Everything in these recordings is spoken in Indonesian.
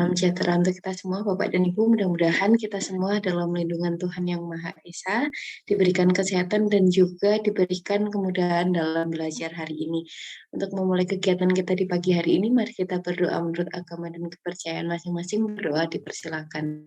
Salam sejahtera untuk kita semua, Bapak dan Ibu. Mudah-mudahan kita semua dalam lindungan Tuhan Yang Maha Esa, diberikan kesehatan dan juga diberikan kemudahan dalam belajar hari ini. Untuk memulai kegiatan kita di pagi hari ini, mari kita berdoa menurut agama dan kepercayaan masing-masing. Berdoa dipersilakan.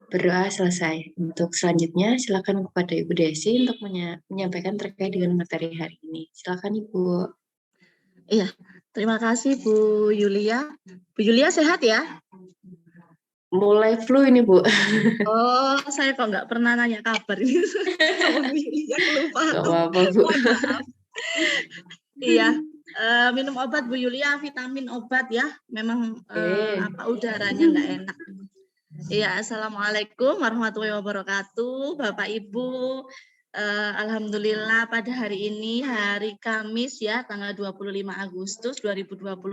Berdoa selesai. Untuk selanjutnya, silakan kepada Ibu Desi untuk menyampaikan terkait dengan materi hari ini. Silakan Ibu. Iya, terima kasih Bu Yulia. Bu Yulia sehat ya? Mulai flu ini Bu. Oh, saya kok nggak pernah nanya kabar ini sama Bu Yulia, kelupaan. Gak apa-apa Bu. Mohon maaf. Iya, minum obat Bu Yulia, vitamin obat ya. Memang udaranya nggak enak. Iya, Assalamualaikum warahmatullahi wabarakatuh, Bapak Ibu. Alhamdulillah pada hari ini, hari Kamis ya, tanggal 25 Agustus 2022,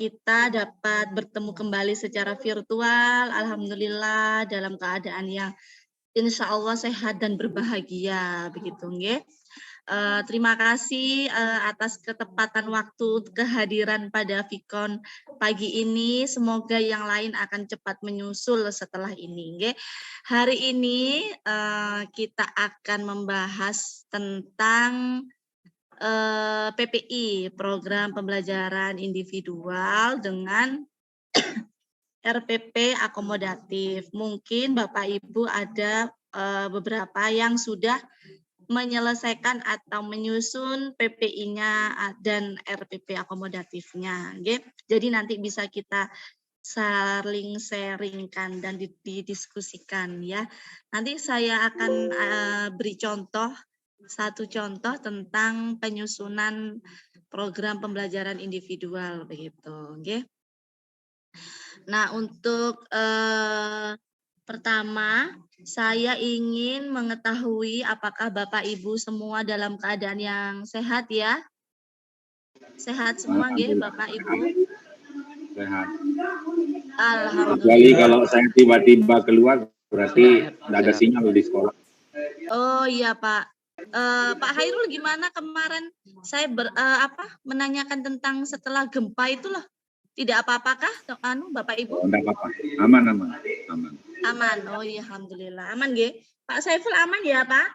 kita dapat bertemu kembali secara virtual. Alhamdulillah dalam keadaan yang insya Allah sehat dan berbahagia, begitu nggih. Terima kasih atas ketepatan waktu kehadiran pada Vikon pagi ini. Semoga yang lain akan cepat menyusul setelah ini. Nggih. Hari ini kita akan membahas tentang PPI, Program Pembelajaran Individual dengan RPP akomodatif. Mungkin Bapak Ibu ada beberapa yang sudah menyelesaikan atau menyusun PPI-nya dan RPP akomodatifnya. Jadi nanti bisa kita saling sharingkan dan didiskusikan ya. Nanti saya akan beri satu contoh tentang penyusunan program pembelajaran individual begitu. Nah, untuk pertama, saya ingin mengetahui apakah Bapak Ibu semua dalam keadaan yang sehat ya? Sehat semua nggih Bapak Ibu? Sehat. Alhamdulillah. Kecuali kalau saya tiba-tiba keluar berarti tidak ada sinyal di sekolah. Oh iya Pak. Pak Hairul gimana kemarin saya menanyakan tentang setelah gempa itu loh. Tidak apa-apakah Bapak Ibu? Oh, tidak apa-apa. Aman. Aman. Oh iya, alhamdulillah. Aman nggih. Pak Saiful aman ya, Pak?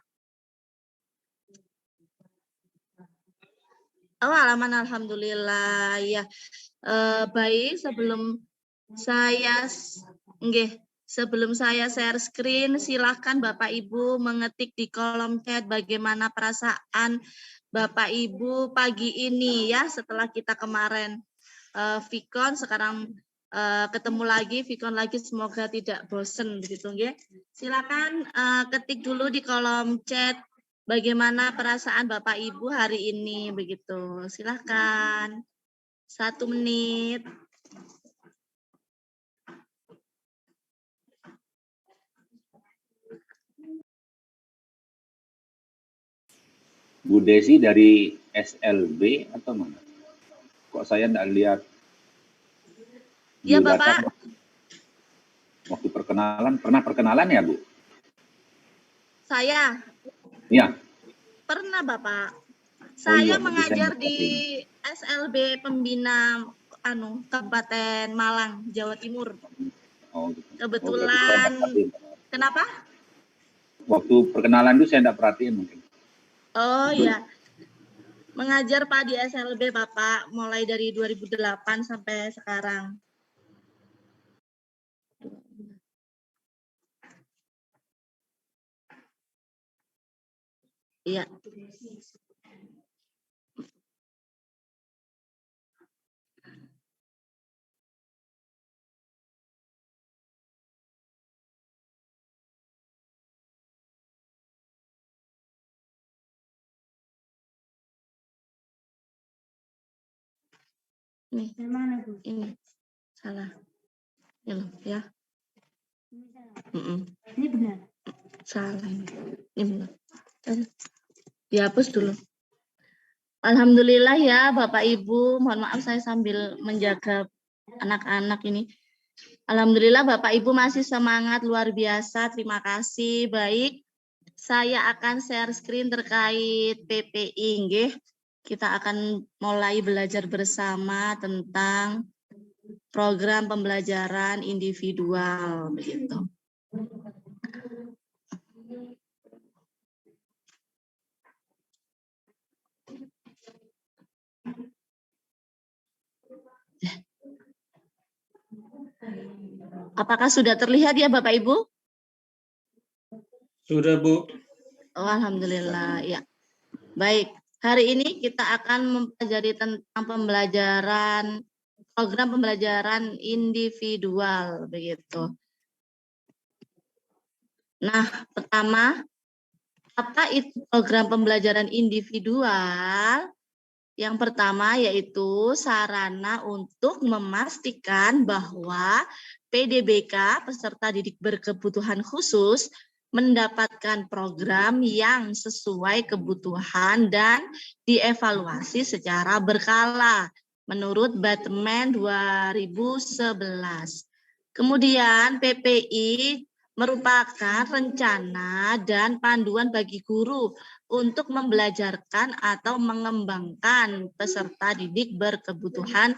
Oh, aman alhamdulillah. Ya. Baik, sebelum saya share screen, silakan Bapak Ibu mengetik di kolom chat bagaimana perasaan Bapak Ibu pagi ini ya setelah kita kemarin Vikon, sekarang ketemu lagi, Vikon lagi, semoga tidak bosen begitu ya. Silakan ketik dulu di kolom chat bagaimana perasaan Bapak Ibu hari ini begitu. Silakan. 1 menit. Bu Desi dari SLB atau mana? Kok saya tidak lihat? Ya Bapak. Waktu pernah perkenalan ya Bu? Saya? Iya. Pernah Bapak. Saya mengajar di SLB Pembina Kabupaten Malang, Jawa Timur. Oh, gitu. Kebetulan. Kenapa? Waktu perkenalan itu saya tidak perhatiin mungkin. Oh ya. Mengajar Pak di SLB Bapak mulai dari 2008 sampai sekarang. Iya. Ini mana Bu? Ini salah. Ini ya. Ini benar. Salah ini. Ini benar. Dihapus dulu. Alhamdulillah ya Bapak Ibu, mohon maaf saya sambil menjaga anak-anak ini. Alhamdulillah Bapak Ibu masih semangat, luar biasa. Terima kasih. Baik, saya akan share screen terkait PPI. Nggih. Kita akan mulai belajar bersama tentang program pembelajaran individual begitu. Apakah sudah terlihat ya Bapak Ibu? Sudah, Bu. Oh, alhamdulillah, ya. Baik, hari ini kita akan mempelajari tentang program pembelajaran individual begitu. Nah, pertama, apa itu program pembelajaran individual? Yang pertama yaitu sarana untuk memastikan bahwa PDBK peserta didik berkebutuhan khusus mendapatkan program yang sesuai kebutuhan dan dievaluasi secara berkala menurut Batman 2011. Kemudian PPI merupakan rencana dan panduan bagi guru untuk membelajarkan atau mengembangkan peserta didik berkebutuhan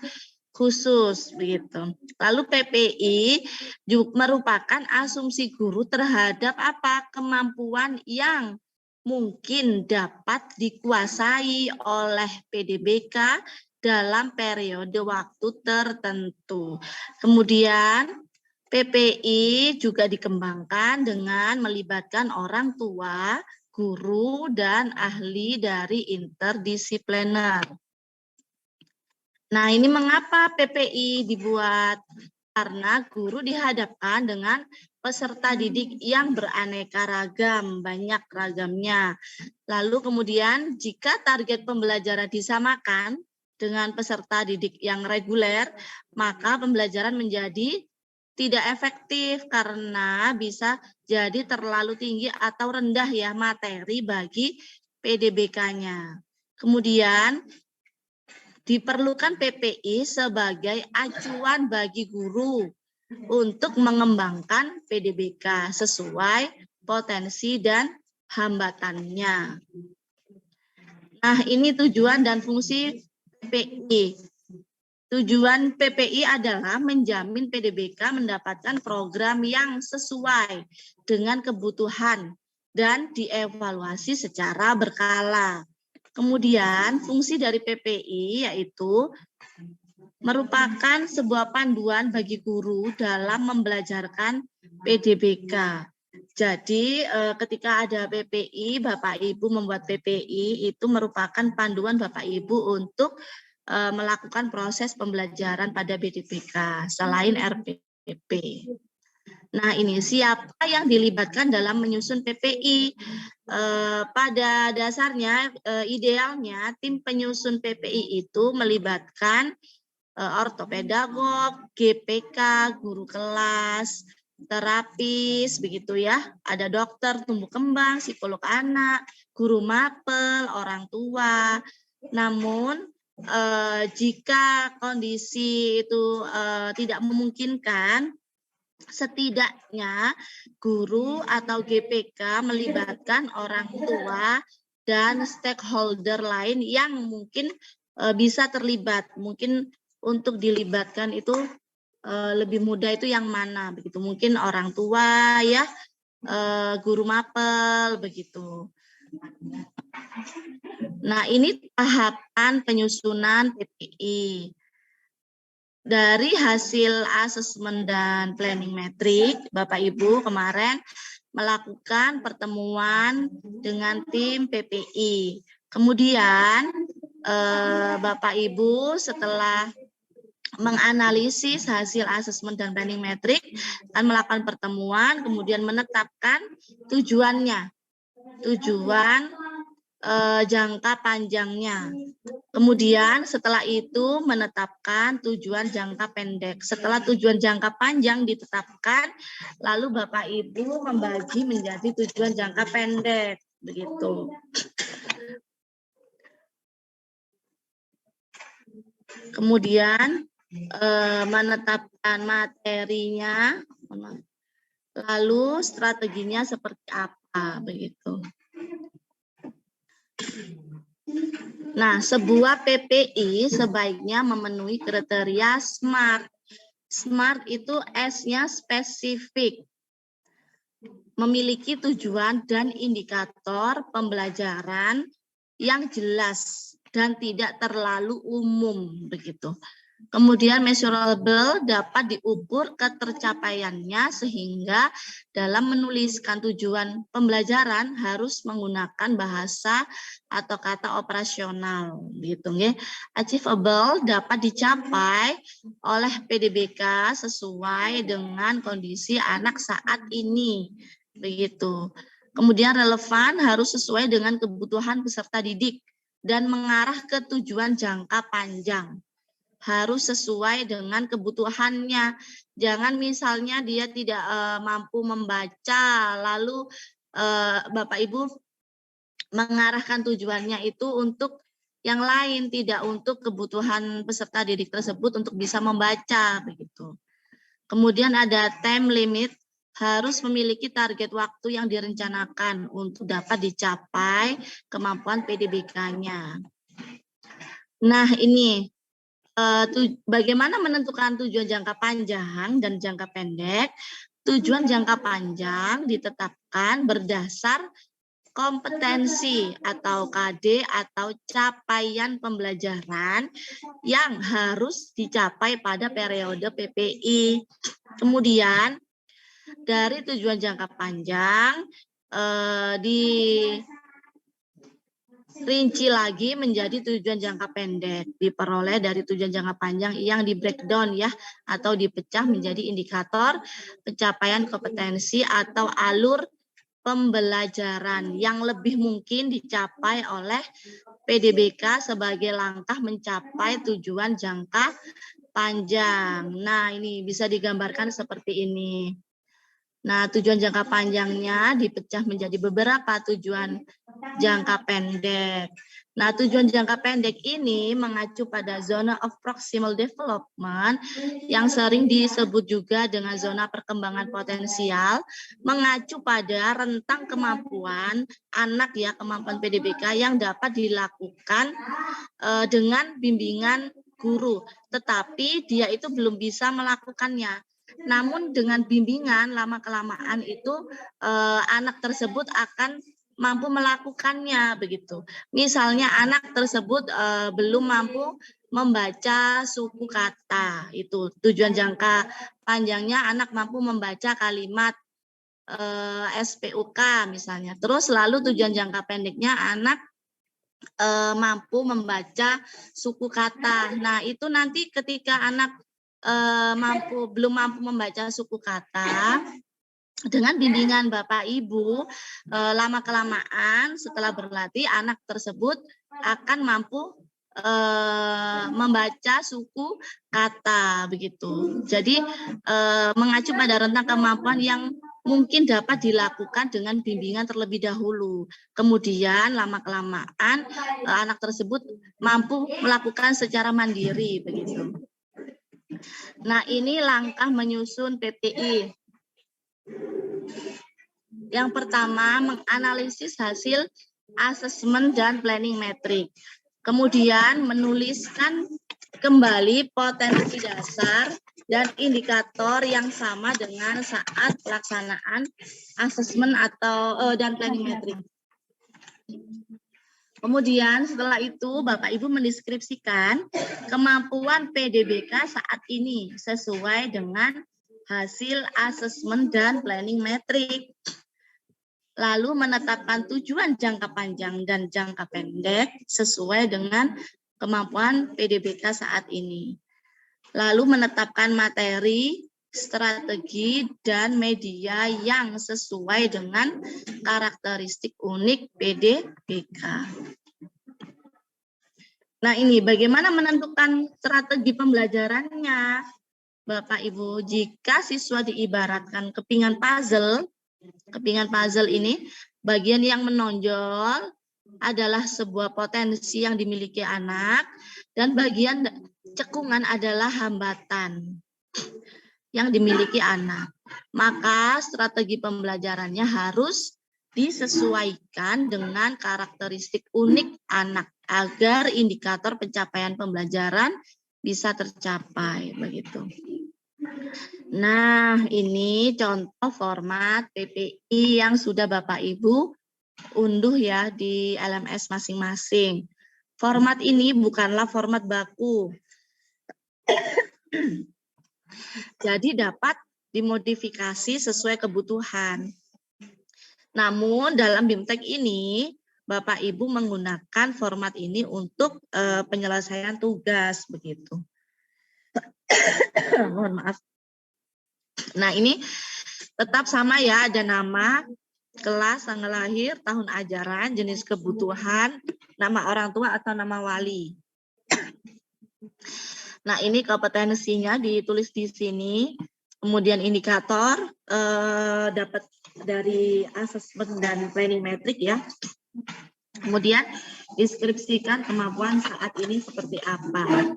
khusus begitu. Lalu PPI juga merupakan asumsi guru terhadap apa kemampuan yang mungkin dapat dikuasai oleh PDBK dalam periode waktu tertentu. Kemudian PPI juga dikembangkan dengan melibatkan orang tua, guru, dan ahli dari interdisipliner. Nah, ini mengapa PPI dibuat? Karena guru dihadapkan dengan peserta didik yang beraneka ragam, banyak ragamnya. Lalu kemudian jika target pembelajaran disamakan dengan peserta didik yang reguler, maka pembelajaran menjadi tidak efektif karena bisa jadi terlalu tinggi atau rendah ya materi bagi PDBK-nya. Kemudian diperlukan PPI sebagai acuan bagi guru untuk mengembangkan PDBK sesuai potensi dan hambatannya. Nah, ini tujuan dan fungsi PPI. Tujuan PPI adalah menjamin PDBK mendapatkan program yang sesuai dengan kebutuhan dan dievaluasi secara berkala. Kemudian fungsi dari PPI yaitu merupakan sebuah panduan bagi guru dalam membelajarkan PDBK. Jadi ketika ada PPI, Bapak Ibu membuat PPI itu merupakan panduan Bapak Ibu untuk melakukan proses pembelajaran pada PDBK selain RPP. Nah, ini siapa yang dilibatkan dalam menyusun PPI? Pada dasarnya, idealnya tim penyusun PPI itu melibatkan ortopedagog, GPK, guru kelas, terapis, begitu ya. Ada dokter tumbuh kembang, psikolog anak, guru mapel, orang tua. Namun jika kondisi itu tidak memungkinkan, setidaknya guru atau GPK melibatkan orang tua dan stakeholder lain yang mungkin bisa terlibat. Mungkin untuk dilibatkan itu lebih mudah itu yang mana begitu. Mungkin orang tua ya, guru mapel begitu. Nah, ini tahapan penyusunan PPI. Dari hasil asesmen dan planning metrik, Bapak Ibu kemarin melakukan pertemuan dengan tim PPI. Kemudian Bapak Ibu setelah menganalisis hasil asesmen dan planning metrik, akan melakukan pertemuan, kemudian menetapkan tujuannya. Tujuan jangka panjangnya. Kemudian setelah itu menetapkan tujuan jangka pendek. Setelah tujuan jangka panjang ditetapkan, lalu Bapak Ibu membagi menjadi tujuan jangka pendek. Begitu. Kemudian menetapkan materinya, lalu strateginya seperti apa begitu. Nah, sebuah PPI sebaiknya memenuhi kriteria SMART. SMART itu S-nya spesifik, memiliki tujuan dan indikator pembelajaran yang jelas dan tidak terlalu umum begitu. Kemudian measurable dapat diukur ketercapaiannya sehingga dalam menuliskan tujuan pembelajaran harus menggunakan bahasa atau kata operasional gitu nggih. Achievable dapat dicapai oleh PDBK sesuai dengan kondisi anak saat ini begitu. Kemudian relevan harus sesuai dengan kebutuhan peserta didik dan mengarah ke tujuan jangka panjang. Harus sesuai dengan kebutuhannya. Jangan misalnya dia tidak mampu membaca, lalu Bapak Ibu mengarahkan tujuannya itu untuk yang lain, tidak untuk kebutuhan peserta didik tersebut untuk bisa membaca begitu. Kemudian ada time limit, harus memiliki target waktu yang direncanakan untuk dapat dicapai kemampuan PDBK-nya. Nah, ini bagaimana menentukan tujuan jangka panjang dan jangka pendek? Tujuan jangka panjang ditetapkan berdasar kompetensi atau KD atau capaian pembelajaran yang harus dicapai pada periode PPI. Kemudian dari tujuan jangka panjang dirinci lagi menjadi tujuan jangka pendek, diperoleh dari tujuan jangka panjang yang di breakdown ya, atau dipecah menjadi indikator pencapaian kompetensi atau alur pembelajaran yang lebih mungkin dicapai oleh PDBK sebagai langkah mencapai tujuan jangka panjang. Nah, ini bisa digambarkan seperti ini. Nah, tujuan jangka panjangnya dipecah menjadi beberapa tujuan jangka pendek. Nah, tujuan jangka pendek ini mengacu pada zona of proximal development yang sering disebut juga dengan zona perkembangan potensial, mengacu pada rentang kemampuan anak ya, kemampuan PDBK yang dapat dilakukan dengan bimbingan guru, tetapi dia itu belum bisa melakukannya. Namun dengan bimbingan lama-kelamaan itu anak tersebut akan mampu melakukannya begitu. Misalnya anak tersebut belum mampu membaca suku kata, itu tujuan jangka panjangnya anak mampu membaca kalimat SPUK misalnya. Terus lalu tujuan jangka pendeknya anak mampu membaca suku kata. Nah, itu nanti ketika anak belum mampu membaca suku kata, dengan bimbingan Bapak Ibu, lama-kelamaan setelah berlatih anak tersebut akan mampu membaca suku kata begitu. Jadi mengacu pada rentang kemampuan yang mungkin dapat dilakukan dengan bimbingan terlebih dahulu. Kemudian lama-kelamaan anak tersebut mampu melakukan secara mandiri begitu. Nah, ini langkah menyusun PPI. Yang pertama, menganalisis hasil asesmen dan planning metrik. Kemudian menuliskan kembali potensi dasar dan indikator yang sama dengan saat pelaksanaan asesmen atau dan planning metrik. Kemudian setelah itu Bapak Ibu mendeskripsikan kemampuan PDBK saat ini sesuai dengan hasil asesmen dan planning metrik. Lalu menetapkan tujuan jangka panjang dan jangka pendek sesuai dengan kemampuan PDBK saat ini. Lalu menetapkan materi, strategi, dan media yang sesuai dengan karakteristik unik PDBK. Nah, ini bagaimana menentukan strategi pembelajarannya, Bapak Ibu. Jika siswa diibaratkan kepingan puzzle ini bagian yang menonjol adalah sebuah potensi yang dimiliki anak dan bagian cekungan adalah hambatan yang dimiliki anak. Maka strategi pembelajarannya harus disesuaikan dengan karakteristik unik anak agar indikator pencapaian pembelajaran bisa tercapai begitu. Nah, ini contoh format PPI yang sudah Bapak Ibu unduh ya di LMS masing-masing. Format ini bukanlah format baku. Jadi dapat dimodifikasi sesuai kebutuhan. Namun dalam BIMTEK ini Bapak Ibu menggunakan format ini untuk penyelesaian tugas begitu. Mohon maaf. Nah, ini tetap sama ya, ada nama, kelas, tanggal lahir, tahun ajaran, jenis kebutuhan, nama orang tua atau nama wali. Nah, ini kompetensinya ditulis di sini. Kemudian indikator dapat dari asesmen dan planning metrik ya. Kemudian deskripsikan kemampuan saat ini seperti apa.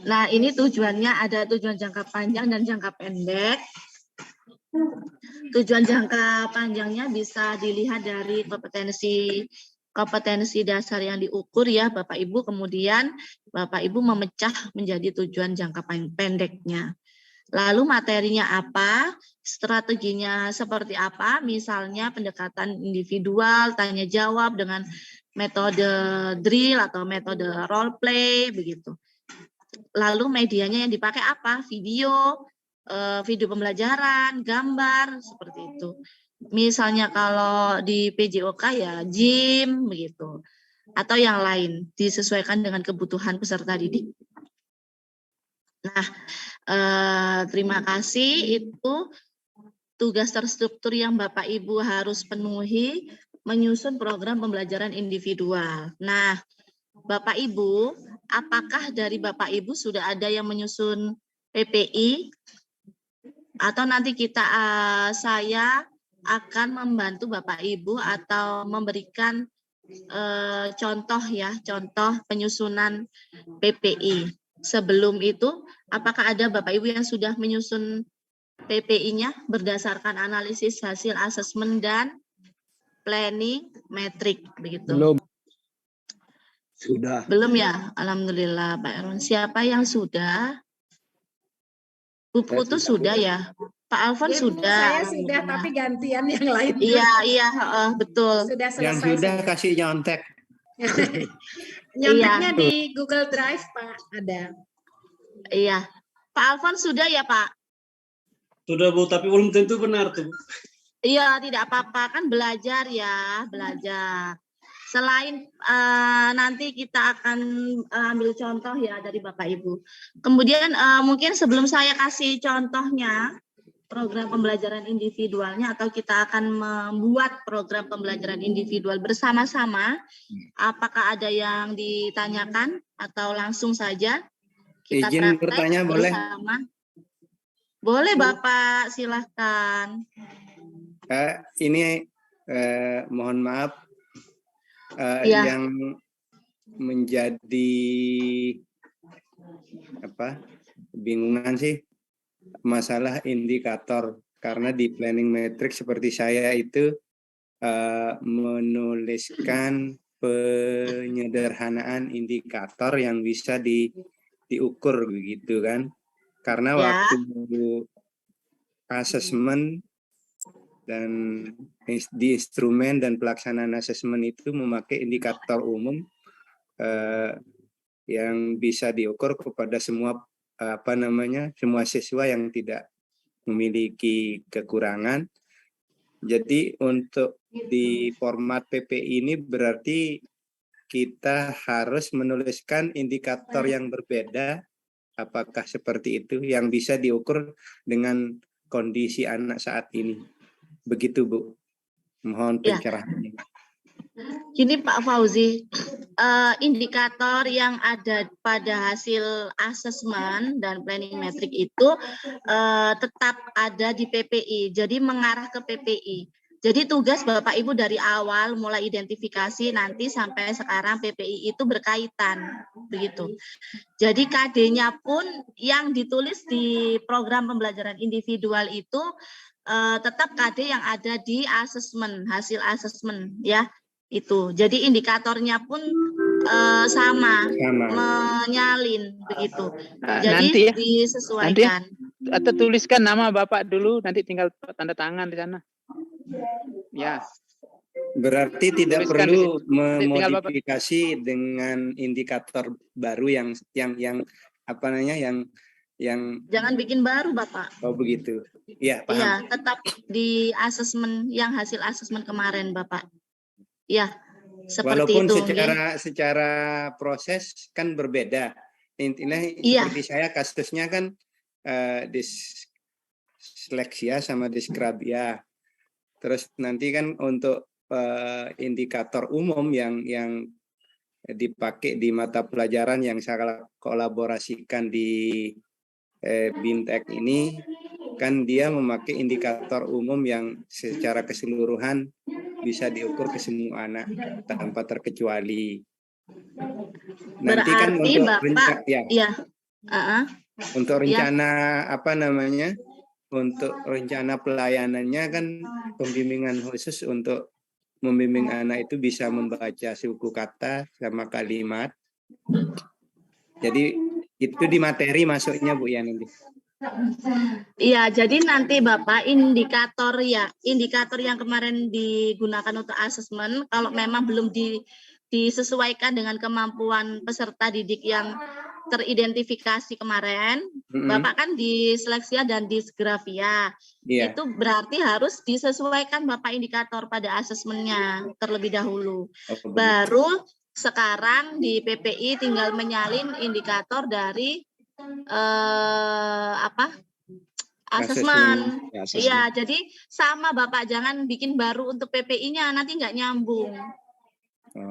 Nah, ini tujuannya ada tujuan jangka panjang dan jangka pendek. Tujuan jangka panjangnya bisa dilihat dari kompetensi dasar yang diukur ya Bapak Ibu, kemudian Bapak Ibu memecah menjadi tujuan jangka pendeknya. Lalu materinya apa, strateginya seperti apa, misalnya pendekatan individual, tanya jawab dengan metode drill atau metode role play begitu. Lalu medianya yang dipakai apa, video pembelajaran, gambar, seperti itu. Misalnya kalau di PJOK ya gym begitu, atau yang lain disesuaikan dengan kebutuhan peserta didik. Nah, terima kasih, itu tugas terstruktur yang Bapak Ibu harus penuhi menyusun program pembelajaran individual. Nah, Bapak Ibu, apakah dari Bapak Ibu sudah ada yang menyusun PPI? Atau nanti saya akan membantu Bapak Ibu atau memberikan contoh ya, contoh penyusunan PPI. Sebelum itu, apakah ada Bapak Ibu yang sudah menyusun PPI-nya berdasarkan analisis hasil asesmen dan planning metrik begitu? Belum. Sudah. Belum ya? Alhamdulillah Pak Erwin. Siapa yang sudah? Bu Putu sudah ya? Pak Alfon Ya, sudah. saya sudah, tapi gantian yang lain. Iya, betul. Sudah selesai. Yang sudah kasih nyontek. Nyonteknya di Google Drive, Pak, ada. Iya. Pak Alfon sudah ya, Pak? Sudah, Bu, tapi belum tentu benar tuh. Iya, tidak apa-apa, kan belajar ya, belajar. Selain nanti kita akan ambil contoh ya dari Bapak Ibu. Kemudian mungkin sebelum saya kasih contohnya program pembelajaran individualnya, atau kita akan membuat program pembelajaran individual bersama-sama, apakah ada yang ditanyakan atau langsung saja kita Izin praktek bertanya boleh? bersama? Boleh Bapak, silahkan. Ini mohon maaf. Ya. Yang menjadi bingungan sih masalah indikator, karena di planning metric seperti saya itu menuliskan penyederhanaan indikator yang bisa diukur begitu kan, karena waktu asesmen dan di instrumen dan pelaksanaan asesmen itu memakai indikator umum yang bisa diukur kepada semua semua siswa yang tidak memiliki kekurangan. Jadi untuk di format PPI ini berarti kita harus menuliskan indikator yang berbeda, apakah seperti itu yang bisa diukur dengan kondisi anak saat ini. Begitu Bu, mohon pencerahannya. Gini Pak Fauzi, indikator yang ada pada hasil asesmen dan planning metric itu tetap ada di PPI, jadi mengarah ke PPI. Jadi tugas Bapak Ibu dari awal mulai identifikasi nanti sampai sekarang PPI itu berkaitan, begitu. Jadi KD-nya pun yang ditulis di program pembelajaran individual itu tetap KD yang ada di asesmen, hasil asesmen ya. Itu. Jadi indikatornya pun sama, menyalin begitu. Jadi nanti ya, disesuaikan. Nanti atau tuliskan nama Bapak dulu, nanti tinggal tanda tangan di sana. Ya. Berarti tidak Tuliskan perlu memodifikasi dengan indikator baru yang apa namanya yang jangan bikin baru Bapak. Oh begitu. Iya, paham. Iya, tetap di asesmen yang hasil asesmen kemarin Bapak. Ya, seperti walaupun itu. secara proses kan berbeda. Intinya seperti saya kasusnya kan disleksia sama disgrafia. Terus nanti kan untuk indikator umum yang dipakai di mata pelajaran yang saya kolaborasikan di Bintek ini kan dia memakai indikator umum yang secara keseluruhan bisa diukur ke semua anak tanpa terkecuali. Nanti kan untuk untuk rencana apa namanya? Untuk rencana pelayanannya kan pembimbingan khusus untuk membimbing anak itu bisa membaca suku kata sama kalimat. Jadi itu di materi masuknya Bu ya nanti. Iya, jadi nanti Bapak indikator yang kemarin digunakan untuk asesmen kalau memang belum disesuaikan dengan kemampuan peserta didik yang teridentifikasi kemarin, Bapak kan disleksia dan disgrafia. Itu berarti harus disesuaikan Bapak indikator pada asesmennya terlebih dahulu. Baru sekarang di PPI tinggal menyalin indikator dari asesmen. Iya, jadi sama Bapak, jangan bikin baru untuk PPI-nya, nanti nggak nyambung.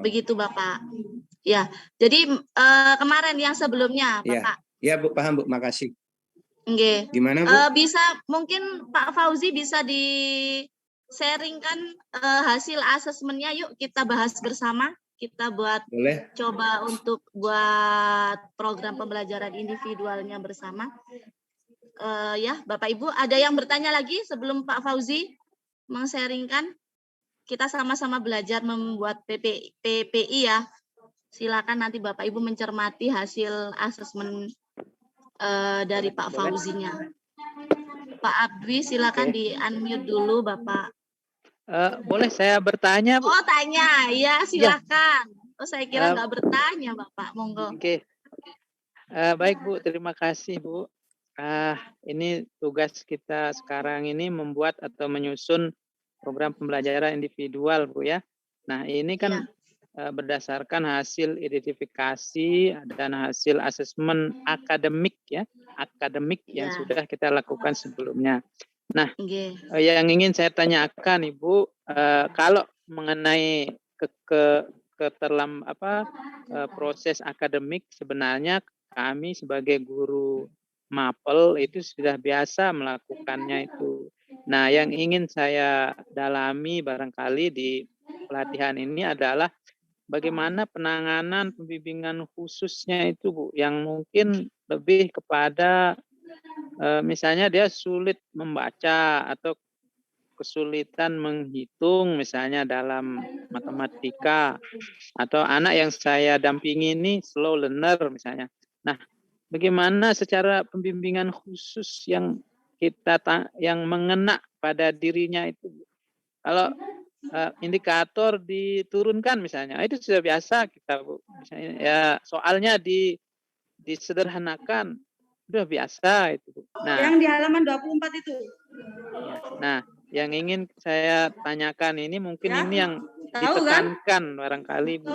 Begitu Bapak. Ya, jadi kemarin yang sebelumnya Bapak. Ya Bu, paham Bu, makasih. Oke. Gimana Bu? Bisa mungkin Pak Fauzi bisa di-sharingkan hasil asesmennya, yuk kita bahas bersama. Kita coba untuk buat program pembelajaran individualnya bersama. Ya, Bapak Ibu, ada yang bertanya lagi sebelum Pak Fauzi meng-sharingkan? Kita sama-sama belajar membuat PPI ya. Silakan nanti Bapak Ibu mencermati hasil asesmen dari Pak Fauzinya. Pak Abdwi, silakan di-unmute dulu Bapak. Boleh saya bertanya, Bu? Oh, tanya. Ya, silakan. Oh, saya kira nggak bertanya, Bapak. Monggo. Oke. Baik, Bu. Terima kasih, Bu. Ini tugas kita sekarang ini membuat atau menyusun program pembelajaran individual, Bu ya. Nah, ini kan berdasarkan hasil identifikasi dan hasil asesmen akademik ya, yang sudah kita lakukan sebelumnya. Nah, yang ingin saya tanyakan Ibu, kalau mengenai proses akademik, sebenarnya kami sebagai guru mapel itu sudah biasa melakukannya itu. Nah, yang ingin saya dalami barangkali di pelatihan ini adalah bagaimana penanganan pembimbingan khususnya itu Bu, yang mungkin lebih kepada misalnya dia sulit membaca atau kesulitan menghitung misalnya dalam matematika, atau anak yang saya dampingi ini slow learner misalnya. Nah, bagaimana secara pembimbingan khusus yang yang mengena pada dirinya itu? Kalau indikator diturunkan misalnya, itu sudah biasa kita Bu. Misalnya ya soalnya disederhanakan, udah biasa itu Bu. Nah, yang di halaman 24 itu. Nah, yang ingin saya tanyakan ini mungkin ini yang ditekankan barangkali Bu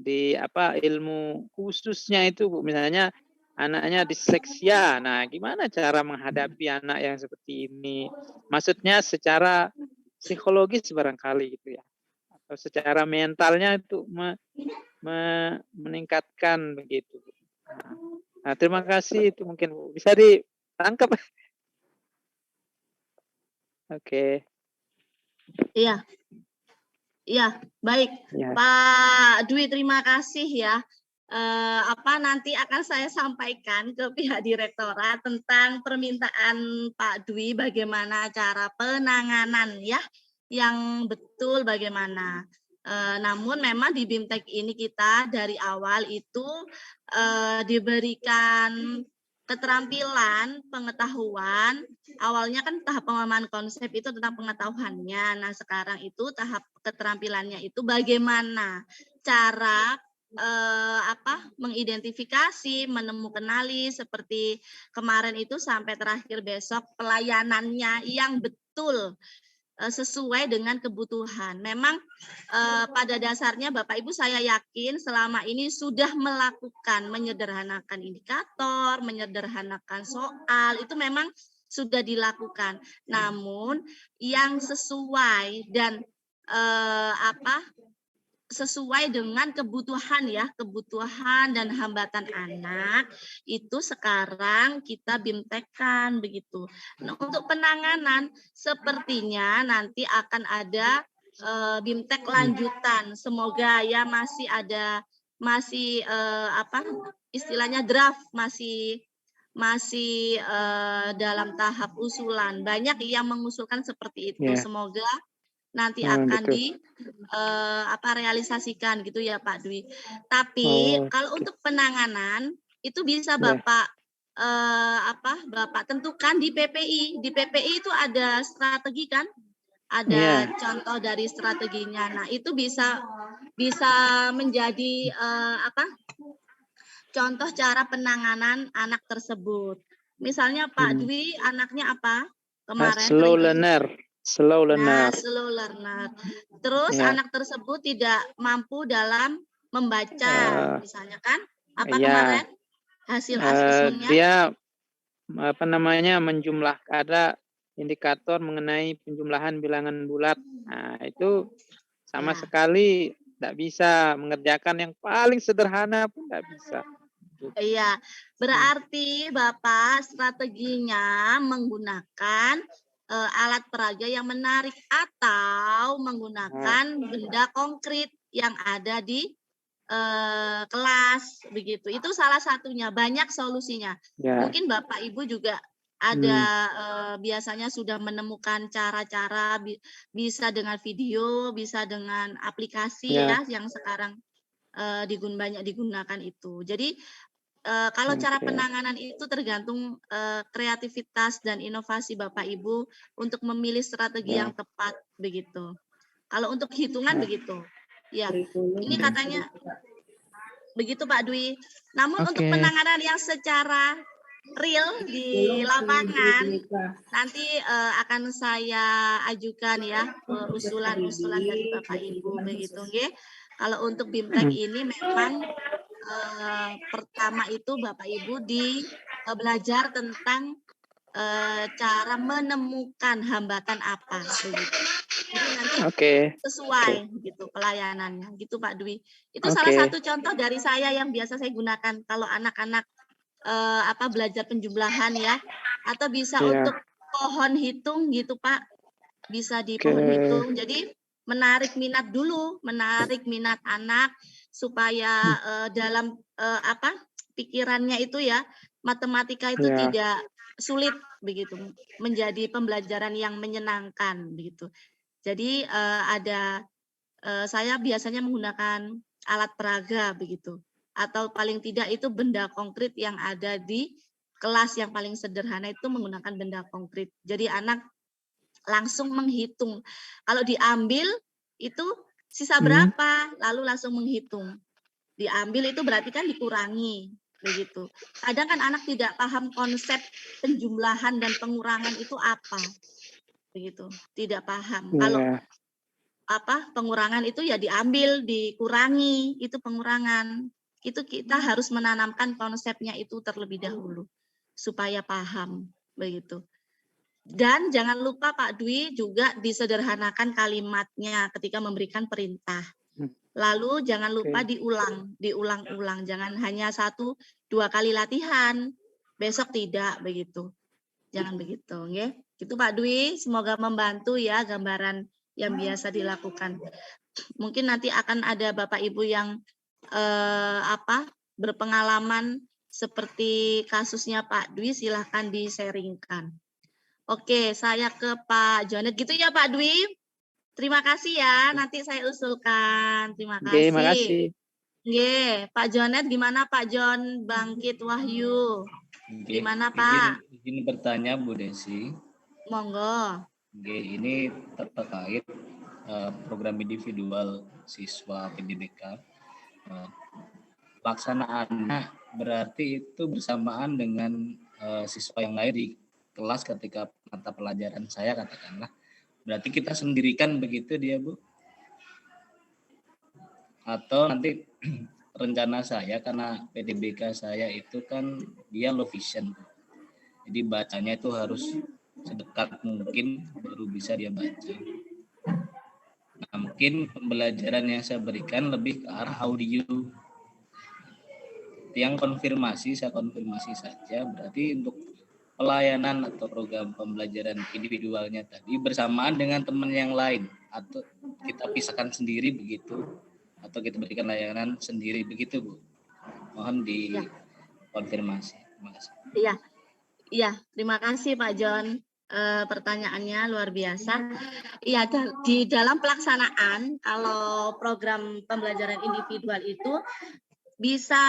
di ilmu khususnya itu Bu, misalnya anaknya disleksia. Nah, gimana cara menghadapi anak yang seperti ini? Maksudnya secara psikologis barangkali gitu ya. secara mentalnya itu meningkatkan begitu. Nah, terima kasih itu mungkin Bu. Bisa ditangkap. Oke. Iya. Iya, baik. Ya. Pak Dwi, terima kasih ya. Nanti akan saya sampaikan ke pihak direktorat tentang permintaan Pak Dwi bagaimana cara penanganan ya, yang betul bagaimana. Namun memang di BIMTEK ini kita dari awal itu diberikan keterampilan, pengetahuan. Awalnya kan tahap pemahaman konsep itu tentang pengetahuannya. Nah, sekarang itu tahap keterampilannya itu bagaimana cara mengidentifikasi, menemukanali seperti kemarin itu sampai terakhir besok pelayanannya yang betul sesuai dengan kebutuhan. Memang pada dasarnya Bapak Ibu saya yakin selama ini sudah melakukan menyederhanakan indikator, menyederhanakan soal, itu memang sudah dilakukan. Namun yang sesuai dan sesuai dengan kebutuhan ya, kebutuhan dan hambatan anak itu sekarang kita BIMTEK-kan begitu. Nah, untuk penanganan sepertinya nanti akan ada BIMTEK lanjutan. Semoga ya masih istilahnya draft, masih dalam tahap usulan. Banyak yang mengusulkan seperti itu. Yeah. Semoga nanti akan betul. realisasikan gitu ya Pak Dwi. Tapi kalau untuk penanganan itu bisa Bapak Bapak tentukan di PPI. Di PPI itu ada strategi kan? Ada contoh dari strateginya. Nah, itu bisa menjadi contoh cara penanganan anak tersebut. Misalnya Pak Dwi anaknya apa? Kemarin slow learner. Nah, slow learner. Terus anak tersebut tidak mampu dalam membaca, misalnya kan? Apa kemarin hasil asesmennya? Dia menjumlah, ada indikator mengenai penjumlahan bilangan bulat. Nah, itu sama sekali tidak bisa mengerjakan yang paling sederhana pun tidak bisa. Iya, berarti Bapak strateginya menggunakan alat peraga yang menarik atau menggunakan benda konkret yang ada di kelas begitu. Itu salah satunya, banyak solusinya. Mungkin Bapak Ibu juga ada biasanya sudah menemukan cara-cara bisa dengan video, bisa dengan aplikasi ya yang sekarang banyak digunakan itu. Jadi kalau cara penanganan itu tergantung kreativitas dan inovasi Bapak Ibu untuk memilih strategi yang tepat begitu. Kalau untuk hitungan begitu. Ya, ini katanya begitu Pak Dwi. Namun untuk penanganan yang secara real di lapangan nanti akan saya ajukan ya usulan-usulan dari Bapak Ibu begitu nggih. Kalau untuk BIMTEK ini memang pertama itu Bapak Ibu belajar tentang cara menemukan hambatan apa begitu. Jadi nanti sesuai gitu pelayanannya gitu Pak Dwi. Itu salah satu contoh dari saya yang biasa saya gunakan kalau anak-anak belajar penjumlahan ya, atau bisa untuk pohon hitung gitu Pak. Bisa di pohon hitung. Jadi menarik minat dulu, menarik minat anak supaya dalam pikirannya itu ya matematika itu tidak sulit begitu, menjadi pembelajaran yang menyenangkan begitu. Jadi saya biasanya menggunakan alat peraga begitu, atau paling tidak itu benda konkret yang ada di kelas yang paling sederhana itu menggunakan benda konkret. Jadi anak langsung menghitung. Kalau diambil itu sisa berapa, lalu langsung menghitung. Diambil itu berarti kan dikurangi, begitu. Kadang kan anak tidak paham konsep penjumlahan dan pengurangan itu apa, begitu. Tidak paham. Kalau pengurangan itu ya diambil, dikurangi, itu pengurangan. Itu kita harus menanamkan konsepnya itu terlebih dahulu supaya paham, begitu. Dan jangan lupa Pak Dwi juga disederhanakan kalimatnya ketika memberikan perintah. Lalu jangan lupa diulang-ulang. Jangan hanya 1-2 kali latihan. Besok tidak begitu. Jangan begitu, ya. Gitu Pak Dwi, semoga membantu ya gambaran yang biasa dilakukan. Mungkin nanti akan ada Bapak Ibu yang berpengalaman seperti kasusnya Pak Dwi, silahkan di-sharingkan. Oke, saya ke Pak Jonet gitu ya Pak Dwi. Terima kasih ya, nanti saya usulkan. Terima kasih. Terima kasih. Nggih, Pak Jonet gimana Pak Jon Bangkit Wahyu? Gimana Pak? Izin bertanya Bu Desi. Monggo. Ini terkait program individual siswa PDBK. Pelaksanaannya berarti itu bersamaan dengan siswa yang lain di kelas ketika mata pelajaran saya katakanlah. Berarti kita sendirikan begitu dia Bu? Atau nanti rencana saya karena PDBK saya itu kan dia low vision. Jadi bacanya itu harus sedekat mungkin baru bisa dia baca. Nah, mungkin pembelajaran yang saya berikan lebih ke arah audio. Yang saya konfirmasi saja berarti untuk pelayanan atau program pembelajaran individualnya tadi bersamaan dengan teman yang lain atau kita pisahkan sendiri begitu atau kita berikan layanan sendiri begitu Bu. Mohon dikonfirmasi. Terima kasih. Iya, terima kasih Pak Jon. Pertanyaannya luar biasa. Iya, di dalam pelaksanaan kalau program pembelajaran individual itu bisa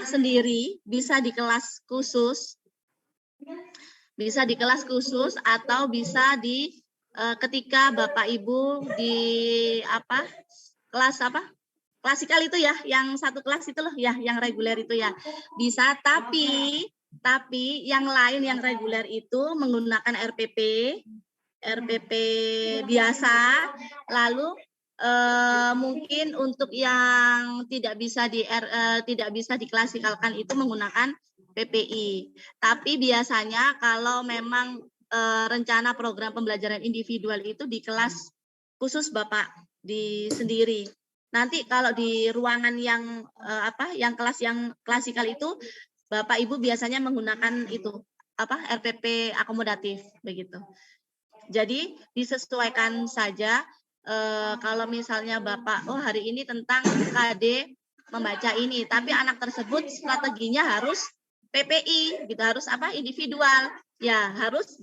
sendiri, bisa di kelas khusus. Bisa di kelas khusus atau bisa di ketika Bapak Ibu di kelas klasikal itu ya, yang satu kelas itu loh ya, yang reguler itu ya. Bisa, tapi yang lain yang reguler itu menggunakan RPP biasa, lalu mungkin untuk yang tidak bisa diklasikalkan itu menggunakan PPI. Tapi biasanya kalau memang rencana program pembelajaran individual itu di kelas khusus Bapak sendiri. Nanti kalau di ruangan yang kelas yang klasikal itu Bapak Ibu biasanya menggunakan itu RPP akomodatif begitu. Jadi disesuaikan saja kalau misalnya Bapak hari ini tentang KD membaca ini, tapi anak tersebut strateginya harus PPI gitu, harus individual. Ya, harus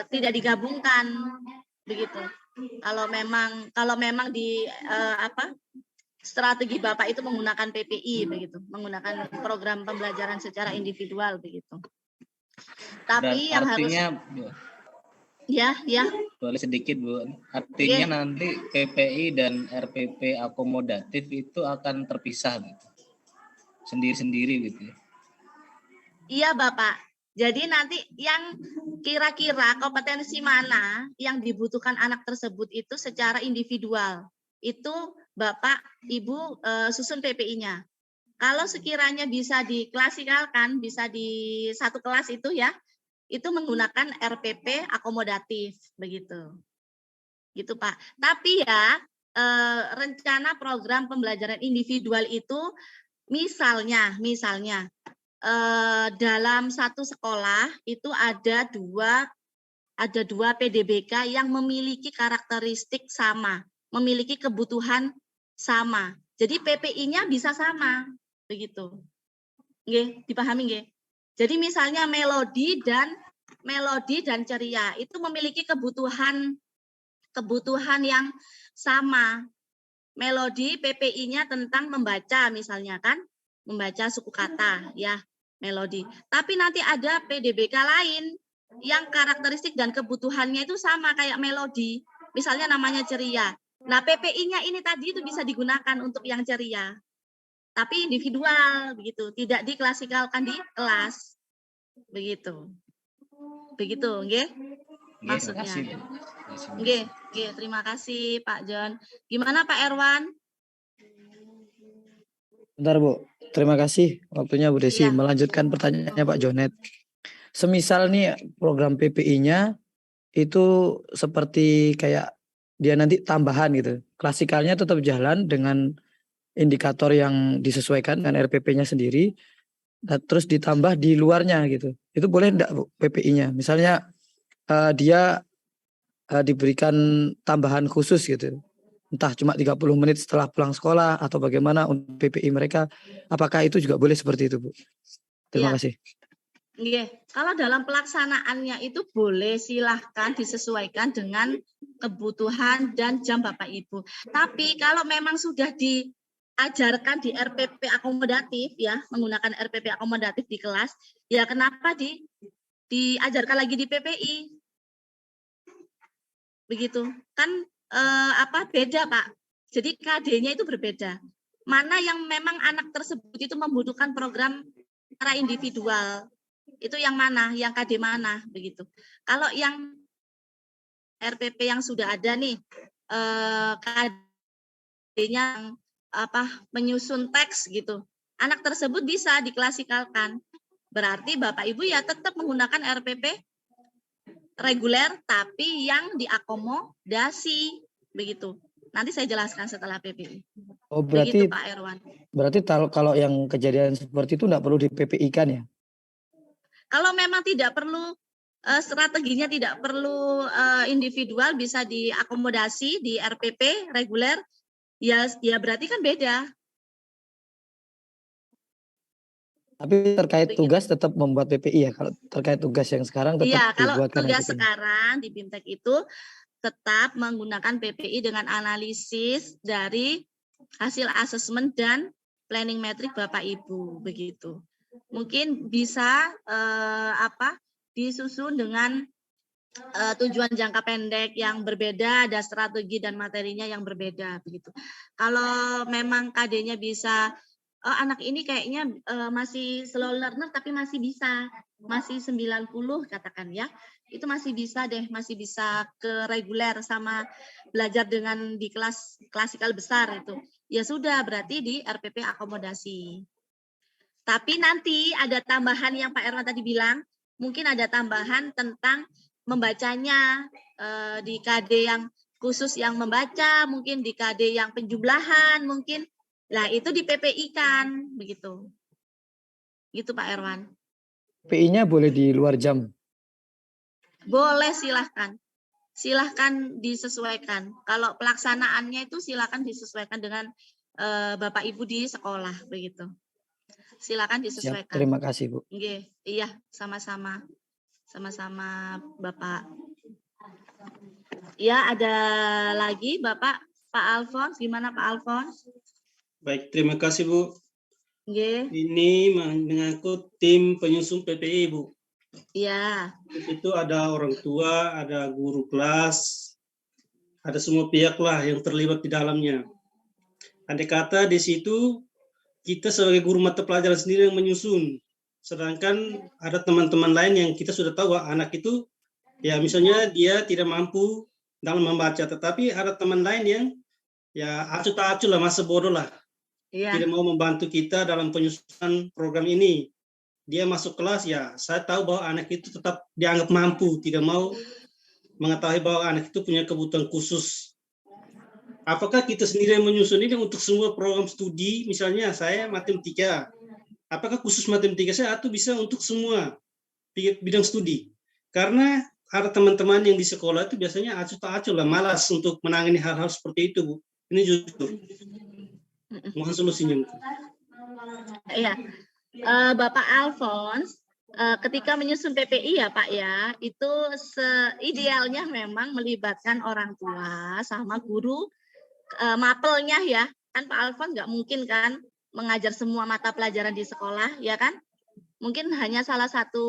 tidak digabungkan begitu. Kalau memang di strategi Bapak itu menggunakan PPI begitu, menggunakan program pembelajaran secara individual begitu. Tapi yang artinya, harus ya. Boleh sedikit Bu. Artinya nanti PPI dan RPP akomodatif itu akan terpisah gitu. Sendiri-sendiri gitu ya. Iya Bapak. Jadi nanti yang kira-kira kompetensi mana yang dibutuhkan anak tersebut itu secara individual. Itu Bapak Ibu susun PPI-nya. Kalau sekiranya bisa diklasikalkan, bisa di satu kelas itu ya, itu menggunakan RPP akomodatif begitu. Gitu Pak. Tapi ya rencana program pembelajaran individual itu misalnya dalam satu sekolah itu ada dua PDBK yang memiliki karakteristik sama, memiliki kebutuhan sama. Jadi PPI-nya bisa sama, begitu. Nggih, dipahami nggih? Jadi misalnya melodi dan ceria itu memiliki kebutuhan yang sama. Melodi PPI-nya tentang membaca misalnya kan, membaca suku kata ya, melodi. Tapi nanti ada PDBK lain yang karakteristik dan kebutuhannya itu sama kayak melodi. Misalnya namanya ceria. Nah, PPI-nya ini tadi itu bisa digunakan untuk yang ceria. Tapi individual begitu, tidak diklasikalkan di kelas. Begitu. Begitu, nggih? Maksudnya. Nggih, terima kasih Pak Jon. Gimana Pak Erwan? Bentar Bu, terima kasih waktunya Bu Desi. Melanjutkan pertanyaannya Pak Jonet. semisal nih program PPI-nya itu seperti kayak dia nanti tambahan gitu. Klasikalnya tetap jalan dengan indikator yang disesuaikan dengan RPP-nya sendiri, terus ditambah di luarnya gitu. Itu boleh enggak Bu PPI-nya? Misalnya dia diberikan tambahan khusus gitu. Entah cuma 30 menit setelah pulang sekolah atau bagaimana untuk PPI mereka. Apakah itu juga boleh seperti itu, Bu? Terima kasih. Iya, kalau dalam pelaksanaannya itu boleh, silahkan disesuaikan dengan kebutuhan dan jam Bapak Ibu. Tapi kalau memang sudah diajarkan di RPP akomodatif ya, menggunakan RPP akomodatif di kelas, ya kenapa diajarkan lagi di PPI? Begitu. Kan beda, Pak. Jadi KD-nya itu berbeda. Mana yang memang anak tersebut itu membutuhkan program secara individual. Itu yang mana, yang KD mana, begitu. Kalau yang RPP yang sudah ada nih, KD-nya menyusun teks gitu. Anak tersebut bisa diklasikalkan. Berarti Bapak Ibu ya tetap menggunakan RPP reguler, tapi yang diakomodasi, begitu. Nanti saya jelaskan setelah PPI. Oh, berarti begitu, Pak Erwan. Berarti kalau yang kejadian seperti itu enggak perlu di PPI-kan ya? Kalau memang tidak perlu strateginya tidak perlu individual, bisa diakomodasi di RPP reguler, ya berarti kan beda. Tapi terkait tugas tetap membuat PPI ya, kalau terkait tugas yang sekarang tetap Iya, kalau dibuatkan tugas RPP. sekarang di BIMTEK itu tetap menggunakan PPI dengan analisis dari hasil asesmen dan planning metrik Bapak Ibu, begitu. Mungkin bisa disusun dengan tujuan jangka pendek yang berbeda, ada strategi dan materinya yang berbeda, begitu. Kalau memang KD-nya bisa, anak ini kayaknya masih slow learner tapi masih bisa, masih 90 katakan ya, itu masih bisa deh, masih bisa ke reguler sama belajar dengan di kelas klasikal besar itu. Ya sudah, berarti di RPP akomodasi. Tapi nanti ada tambahan yang Pak Erwan tadi bilang, mungkin ada tambahan tentang membacanya di KD yang khusus yang membaca, mungkin di KD yang penjumlahan, mungkin. Nah, itu di PPI kan, begitu. Gitu Pak Erwan. PPI-nya boleh di luar jam? Boleh, silahkan. Silahkan disesuaikan. Kalau pelaksanaannya itu silahkan disesuaikan dengan Bapak Ibu di sekolah, begitu. Silakan disesuaikan. Siap, terima kasih Bu. Iya, sama-sama. Sama-sama Bapak. Ya, ada lagi Bapak, Pak Alfons. Gimana Pak Alfons? Baik, terima kasih Bu. Ini mengangkut tim penyusun PPI Bu. Iya. Itu ada orang tua, ada guru kelas, ada semua pihak lah yang terlibat di dalamnya. Andai kata di situ kita sebagai guru mata pelajaran sendiri yang menyusun, sedangkan ada teman-teman lain yang kita sudah tahu anak itu ya misalnya dia tidak mampu dalam membaca, tetapi ada teman lain yang ya acuh tak acuh lah, masa bodoh lah, tidak mau membantu kita dalam penyusunan program ini. Dia masuk kelas, ya saya tahu bahwa anak itu tetap dianggap mampu, tidak mau mengetahui bahwa anak itu punya kebutuhan khusus. Apakah kita sendiri yang menyusun ini untuk semua program studi, misalnya saya matematika, apakah khusus matematika saya atau bisa untuk semua bidang studi? Karena ada teman-teman yang di sekolah itu biasanya acuh tak acuh lah, malas untuk menangani hal-hal seperti itu Bu. Ini jujur. Mohon solusinya. Iya. Bapak Alfons, ketika menyusun PPI ya Pak ya, itu idealnya memang melibatkan orang tua sama guru mapelnya ya. Kan Pak Alfons nggak mungkin kan mengajar semua mata pelajaran di sekolah, ya kan? Mungkin hanya salah satu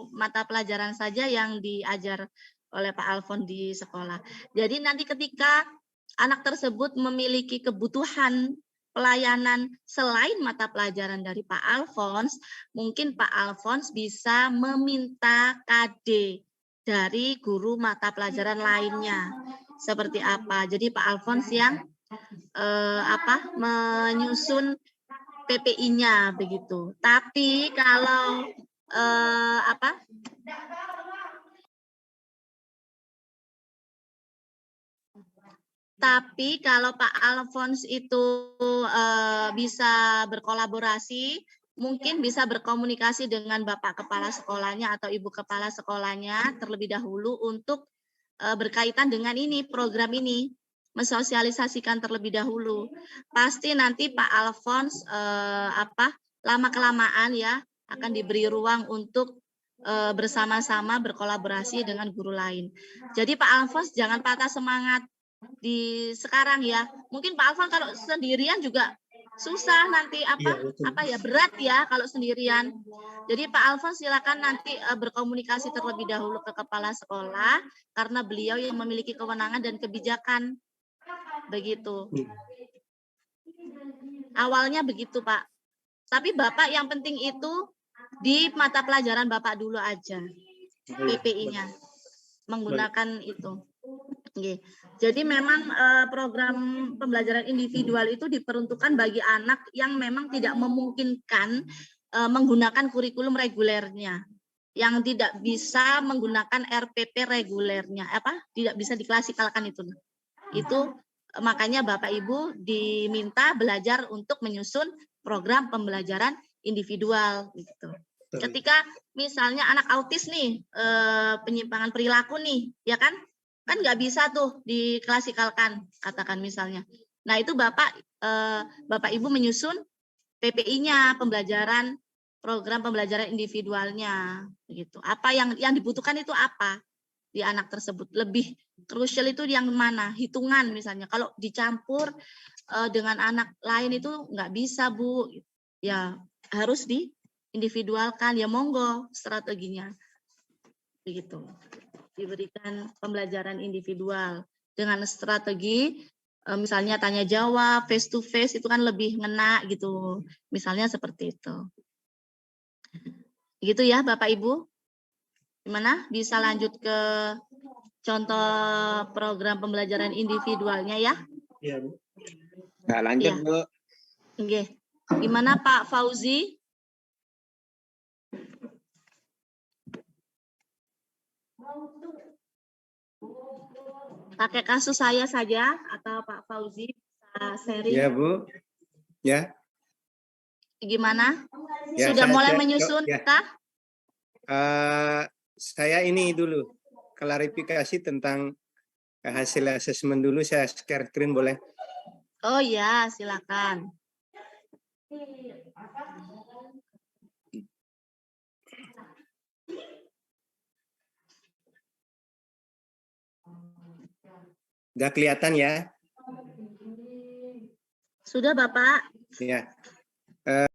mata pelajaran saja yang diajar oleh Pak Alfons di sekolah. Jadi nanti ketika anak tersebut memiliki kebutuhan pelayanan selain mata pelajaran dari Pak Alfons, mungkin Pak Alfons bisa meminta KD dari guru mata pelajaran lainnya. Seperti apa? Jadi Pak Alfons yang menyusun PPI-nya begitu. Tapi kalau Tapi kalau Pak Alphonse itu bisa berkolaborasi, mungkin bisa berkomunikasi dengan Bapak Kepala Sekolahnya atau Ibu Kepala Sekolahnya terlebih dahulu untuk berkaitan dengan ini, program ini, mensosialisasikan terlebih dahulu. Pasti nanti Pak Alphonse lama-kelamaan ya akan diberi ruang untuk bersama-sama berkolaborasi dengan guru lain. Jadi Pak Alphonse jangan patah semangat di sekarang ya. Mungkin Pak Alphonse kalau sendirian juga susah nanti berat ya kalau sendirian. Jadi Pak Alphonse silakan nanti berkomunikasi terlebih dahulu ke kepala sekolah karena beliau yang memiliki kewenangan dan kebijakan. Begitu. Awalnya begitu, Pak. Tapi Bapak yang penting itu di mata pelajaran Bapak dulu aja. PPI-nya menggunakan itu. Oke. Jadi memang program pembelajaran individual itu diperuntukkan bagi anak yang memang tidak memungkinkan menggunakan kurikulum regulernya, yang tidak bisa menggunakan RPP regulernya, tidak bisa diklasikalkan itu. Itu makanya Bapak Ibu diminta belajar untuk menyusun program pembelajaran individual gitu. Ketika misalnya anak autis nih penyimpangan perilaku nih, ya kan nggak bisa tuh diklasikalkan, katakan misalnya. Nah itu Bapak Ibu menyusun PPI-nya, program pembelajaran individualnya, begitu. Apa yang dibutuhkan itu apa di anak tersebut? Lebih krusial itu yang mana? Hitungan misalnya. Kalau dicampur dengan anak lain itu nggak bisa, Bu. Ya harus diindividualkan. Ya monggo strateginya, begitu. Diberikan pembelajaran individual dengan strategi misalnya tanya jawab, face to face itu kan lebih ngena gitu. Misalnya seperti itu. Gitu ya Bapak Ibu. Gimana? Bisa lanjut ke contoh program pembelajaran individualnya ya? Iya, Bu. Nah, lanjut, Ya. Bu. Oke. Gimana Pak Fauzi? Pakai kasus saya saja atau Pak Fauzi bisa sharing? Ya, Bu. Ya. Gimana? Ya, Sudah mulai saya menyusun ya. kah? Saya ini dulu klarifikasi tentang hasil asesmen dulu, saya share screen boleh? Oh ya, silakan. Udah kelihatan ya? Sudah Bapak? Ya.